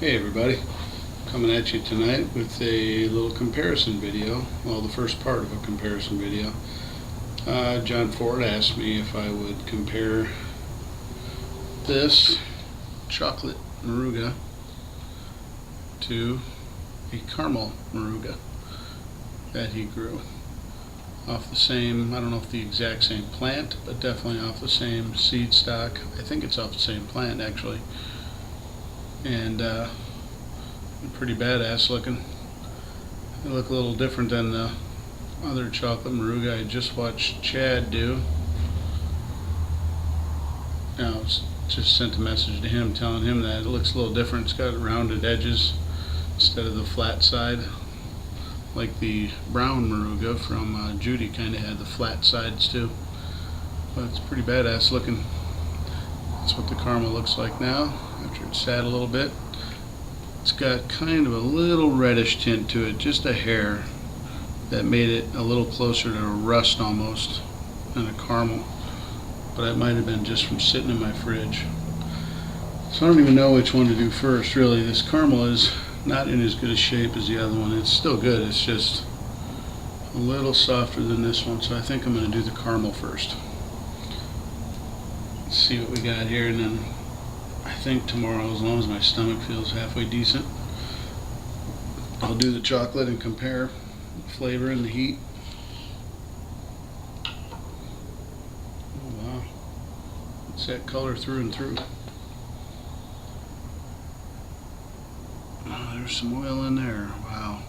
Hey everybody, coming at you tonight with a little comparison video, well the first part of a comparison video. John Ford asked me if I would compare this chocolate Moruga to a caramel Moruga that he grew off the same, I don't know if the exact same plant, but definitely off the same seed stock. I think it's off the same plant actually. And pretty badass looking. They look a little different than the other chocolate Moruga I just watched Chad do. Now, just sent a message to him telling him that it looks a little different. It's got rounded edges instead of the flat side, like the brown Moruga from Judy kind of had the flat sides too. But it's pretty badass looking. That's what the caramel looks like now after it's sat a little bit. It's got kind of a little reddish tint to it, just a hair, that made it a little closer to a rust almost than a caramel. But that might have been just from sitting in my fridge. So I don't even know which one to do first really. This caramel is not in as good a shape as the other one. It's still good, it's just a little softer than this one, so I think I'm going to do the caramel first. Let's see what we got here, and then I think tomorrow, as long as my stomach feels halfway decent, I'll do the chocolate and compare the flavor and the heat. Oh wow, it's that color through and through. Oh, there's some oil in there, wow.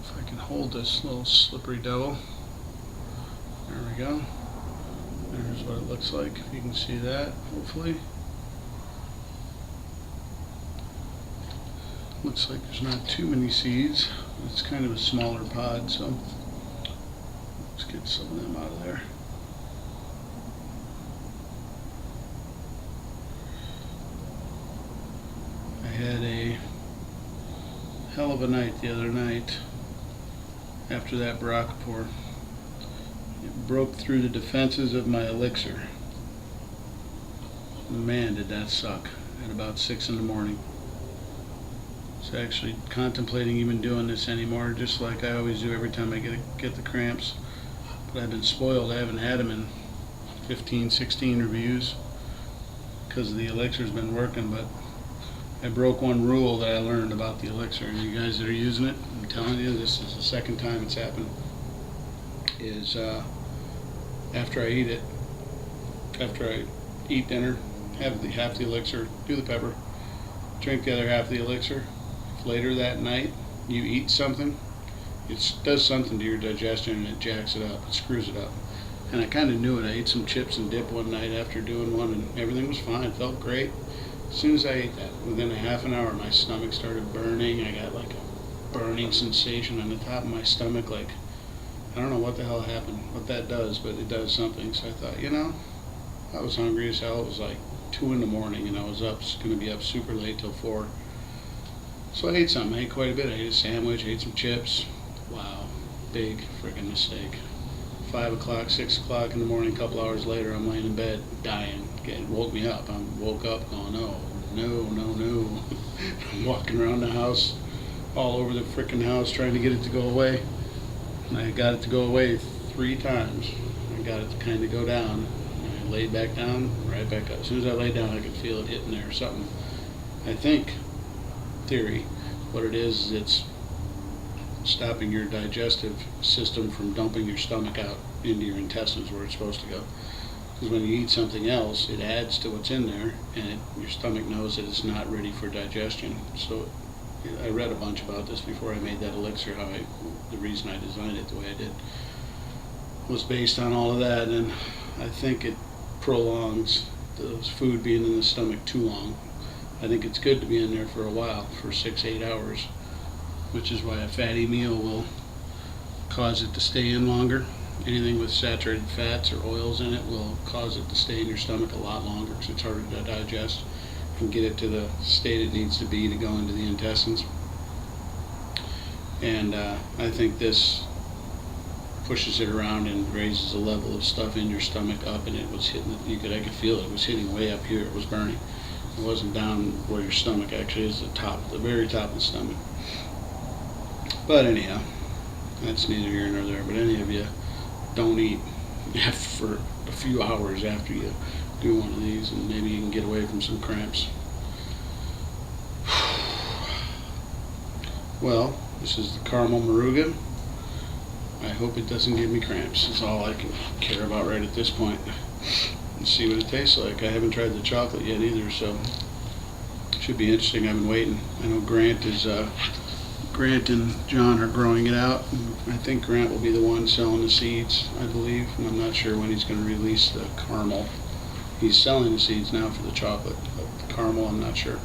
If I can hold this little slippery devil. There we go. There's what it looks like, if you can see that, hopefully. Looks like there's not too many seeds. It's kind of a smaller pod, so let's get some of them out of there. I had a hell of a night the other night after that Baraka pour. It broke through the defenses of my Elixir. Man, did that suck at about 6 in the morning. I was actually contemplating even doing this anymore, just like I always do every time I get the cramps. But I've been spoiled. I haven't had them in 15, 16 reviews because the Elixir's been working, but I broke one rule that I learned about the Elixir, and you guys that are using it, I'm telling you, this is the second time it's happened, is after I eat dinner, have half the Elixir, do the pepper, drink the other half of the Elixir. If later that night you eat something, it does something to your digestion and it jacks it up, it screws it up. And I kind of knew it. I ate some chips and dip one night after doing one, and everything was fine, felt great. As soon as I ate that, within a half an hour my stomach started burning. I got like a burning sensation on the top of my stomach, like I don't know what the hell happened, what that does, but it does something. So I thought, you know, I was hungry as hell. It was like 2 in the morning and I was going to be up super late till 4. So I ate something. I ate quite a bit. I ate a sandwich, ate some chips. Wow, big freaking mistake. 5 o'clock, 6 o'clock in the morning, a couple hours later, I'm laying in bed dying. It woke me up. I woke up going, oh, no. I'm walking around the house, all over the freaking house, trying to get it to go away. And I got it to go away 3 times. I got it to kind of go down. And I laid back down, right back up. As soon as I laid down, I could feel it hitting there or something. I think, theory, what it is it's stopping your digestive system from dumping your stomach out into your intestines where it's supposed to go. Because when you eat something else, it adds to what's in there, and your stomach knows that it's not ready for digestion. So I read a bunch about this before I made that Elixir, the reason I designed it the way I did was based on all of that, and I think it prolongs the food being in the stomach too long. I think it's good to be in there for a while, for 6-8 hours, which is why a fatty meal will cause it to stay in longer. Anything with saturated fats or oils in it will cause it to stay in your stomach a lot longer because it's harder to digest and get it to the state it needs to be to go into the intestines. And I think this pushes it around and raises the level of stuff in your stomach up, and it was hitting, I could feel it was hitting way up here, it was burning. It wasn't down where your stomach actually is, the top, the very top of the stomach. But anyhow, that's neither here nor there. But any of you don't eat for a few hours after you do one of these, and maybe you can get away from some cramps. Well, this is the caramel Moruga. I hope it doesn't give me cramps. That's all I can care about right at this point. Let's see what it tastes like. I haven't tried the chocolate yet either, so it should be interesting. I've been waiting. I know Grant and John are growing it out. I think Grant will be the one selling the seeds, I believe. And I'm not sure when he's going to release the caramel. He's selling the seeds now for the chocolate, but the caramel I'm not sure.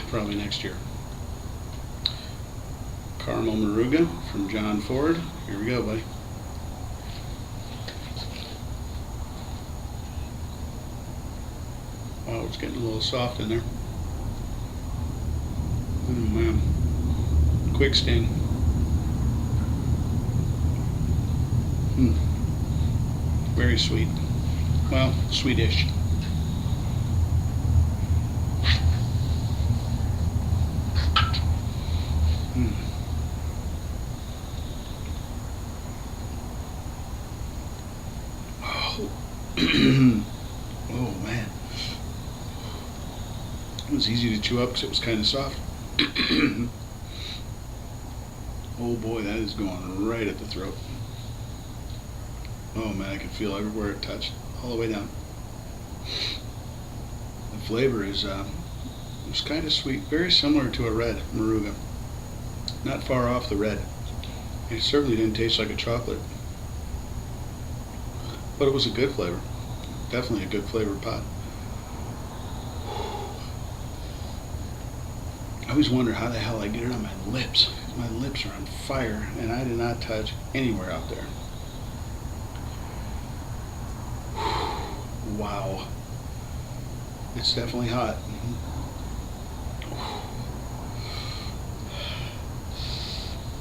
Probably next year. Caramel Moruga from John Ford. Here we go, buddy. Wow, it's getting a little soft in there. Oh man. Quick sting. Very sweet. Well, sweetish. Oh man, it was easy to chew up because it was kind of soft. Oh boy, that is going right at the throat. Oh man, I can feel everywhere it touched, all the way down. The flavor is it's kind of sweet, very similar to a red Moruga. Not far off the red. It certainly didn't taste like a chocolate, but it was a good flavor. Definitely a good flavored pot. I always wonder how the hell I get it on my lips. My lips are on fire, and I did not touch anywhere out there. Wow. It's definitely hot.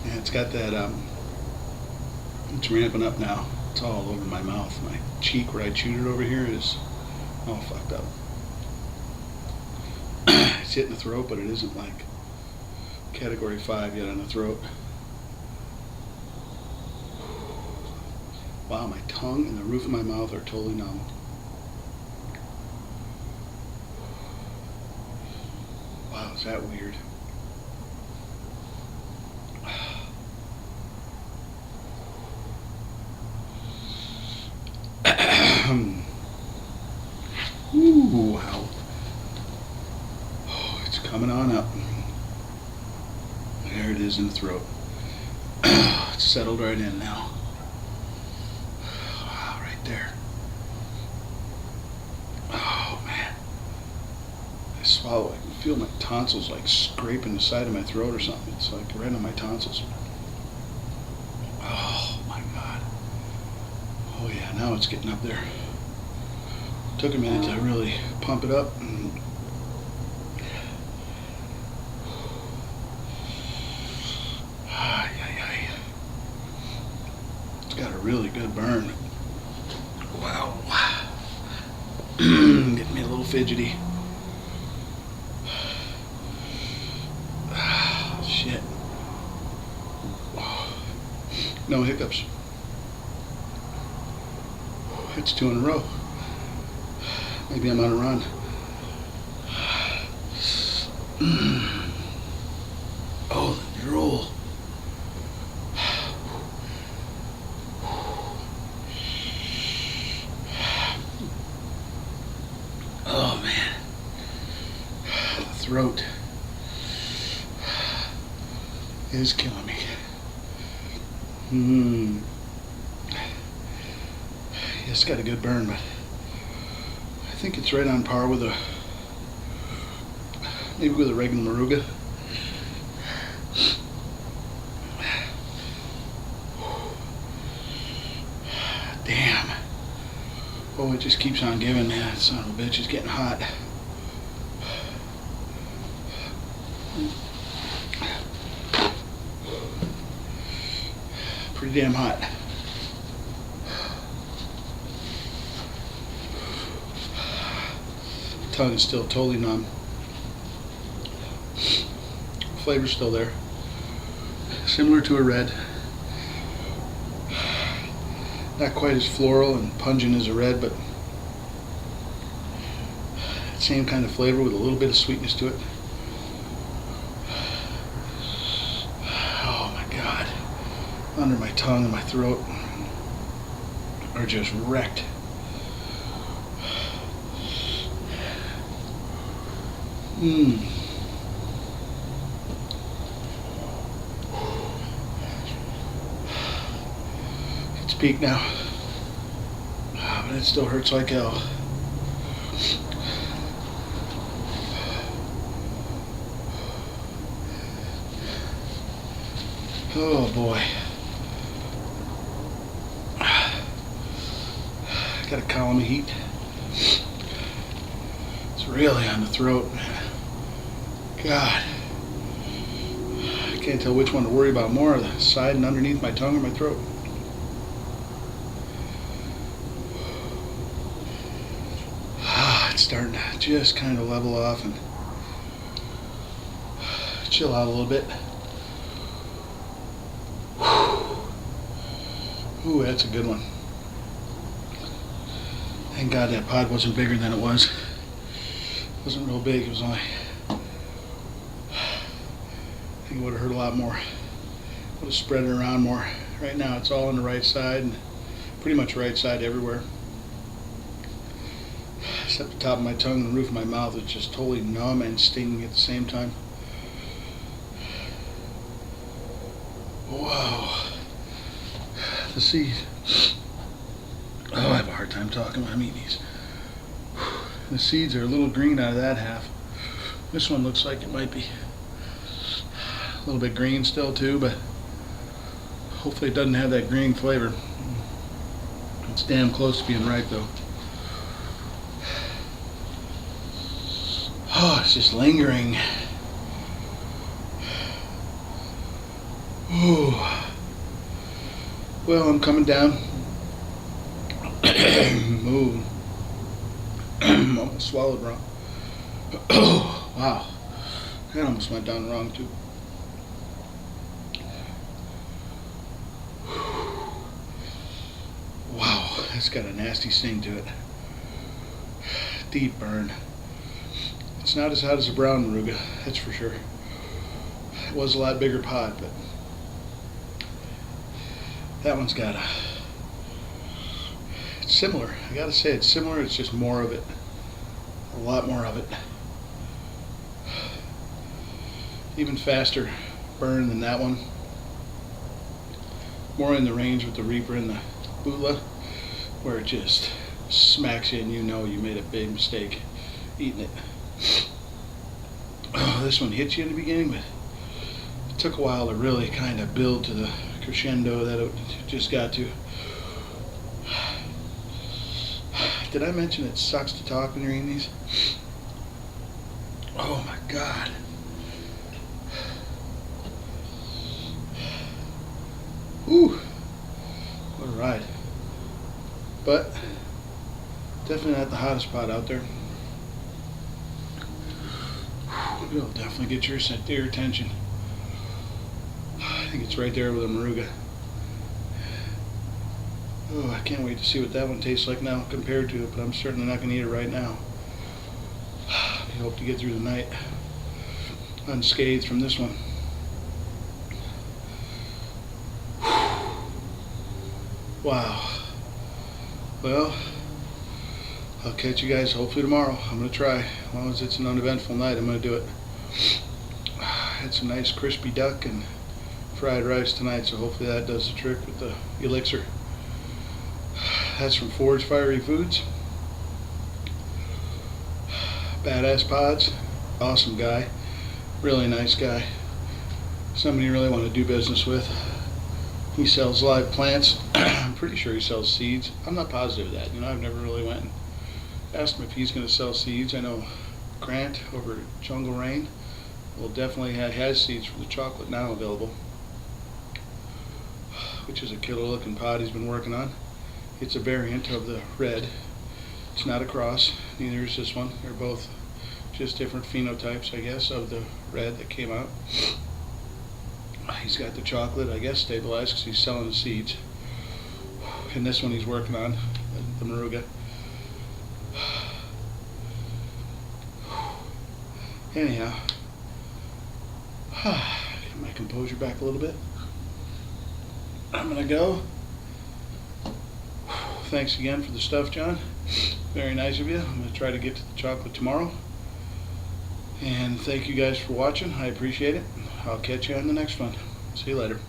Yeah, it's got that, it's ramping up now. It's all over my mouth. My cheek where I chewed it over here is all fucked up. It's hitting the throat, but it isn't like category 5 yet on the throat. Wow, my tongue and the roof of my mouth are totally numb. Wow, is that weird? Ooh, wow. Oh, it's coming on up. There it is in the throat. It's settled right in now. Wow, right there. Oh, man. I swallow. I can feel my tonsils like scraping the side of my throat or something. It's like right on my tonsils. Oh, my God. Oh, yeah, now it's getting up there. Took a minute to really pump it up. It's got a really good burn. Wow. Getting me a little fidgety. Shit. No hiccups. It's 2 in a row. Maybe I'm on a run. Oh, the drool. Oh, man. The throat is killing me. It's got a good burn, but I think it's right on par with maybe with a regular Moruga. Damn. Oh, it just keeps on giving, man. That son of a bitch is getting hot. Pretty damn hot. tongue is still totally numb. Flavor's still there. Similar to a red. Not quite as floral and pungent as a red, but same kind of flavor with a little bit of sweetness to it. Oh my God. Under my tongue and my throat are just wrecked. It's peak now, but it still hurts like hell. Oh boy. Got a column of heat. It's really on the throat. God. I can't tell which one to worry about more, the side and underneath my tongue or my throat. It's starting to just kind of level off and chill out a little bit. Ooh, that's a good one. Thank God that pod wasn't bigger than it was. It wasn't real big. It was only, I think it would have hurt a lot more. Would have spread it around more. Right now it's all on the right side and pretty much right side everywhere. Except the top of my tongue and the roof of my mouth is just totally numb and stinging at the same time. Wow. The seed. Oh, I have a hard time talking when I'm eating these. The seeds are a little green out of that half. This one looks like it might be a little bit green still too, but hopefully it doesn't have that green flavor. It's damn close to being ripe though. Oh, it's just lingering. Ooh. Well, I'm coming down. Ooh. Almost swallowed wrong. Oh, wow. That almost went down wrong too. Wow, that's got a nasty sting to it. Deep burn. It's not as hot as a brown Moruga, that's for sure. It was a lot bigger pod, but that one's got a, it's similar. I gotta say it's similar, it's just more of it. A lot more of it. Even faster burn than that one. More in the range with the Reaper and the Bula, where it just smacks you and you know you made a big mistake eating it. Oh, this one hits you in the beginning, but it took a while to really kind of build to the crescendo that it just got to. Did I mention it sucks to talk when you're eating these? Oh my God. Whew. What a ride. But definitely not the hottest pot out there. It'll definitely get your attention. I think it's right there with a Moruga. Oh, I can't wait to see what that one tastes like now compared to it, but I'm certainly not going to eat it right now. I hope to get through the night unscathed from this one. Wow. Well, I'll catch you guys hopefully tomorrow. I'm going to try. As long as it's an uneventful night, I'm going to do it. I had some nice crispy duck and fried rice tonight, so hopefully that does the trick with the Elixir. That's from Forge Fiery Foods. Badass Pods. Awesome guy. Really nice guy. Somebody you really want to do business with. He sells live plants. I'm pretty sure he sells seeds. I'm not positive of that. You know, I've never really went and asked him if he's going to sell seeds. I know Grant over at Jungle Rain will definitely has seeds for the chocolate now available, which is a killer looking pod he's been working on. It's a variant of the red. It's not a cross, neither is this one. They're both just different phenotypes, I guess, of the red that came out. He's got the chocolate, I guess, stabilized because he's selling the seeds. And this one he's working on, the Moruga. Anyhow, get my composure back a little bit. I'm gonna go. Thanks again for the stuff, John. Very nice of you. I'm gonna try to get to the chocolate tomorrow. And thank you guys for watching. I appreciate it. I'll catch you on the next one. See you later.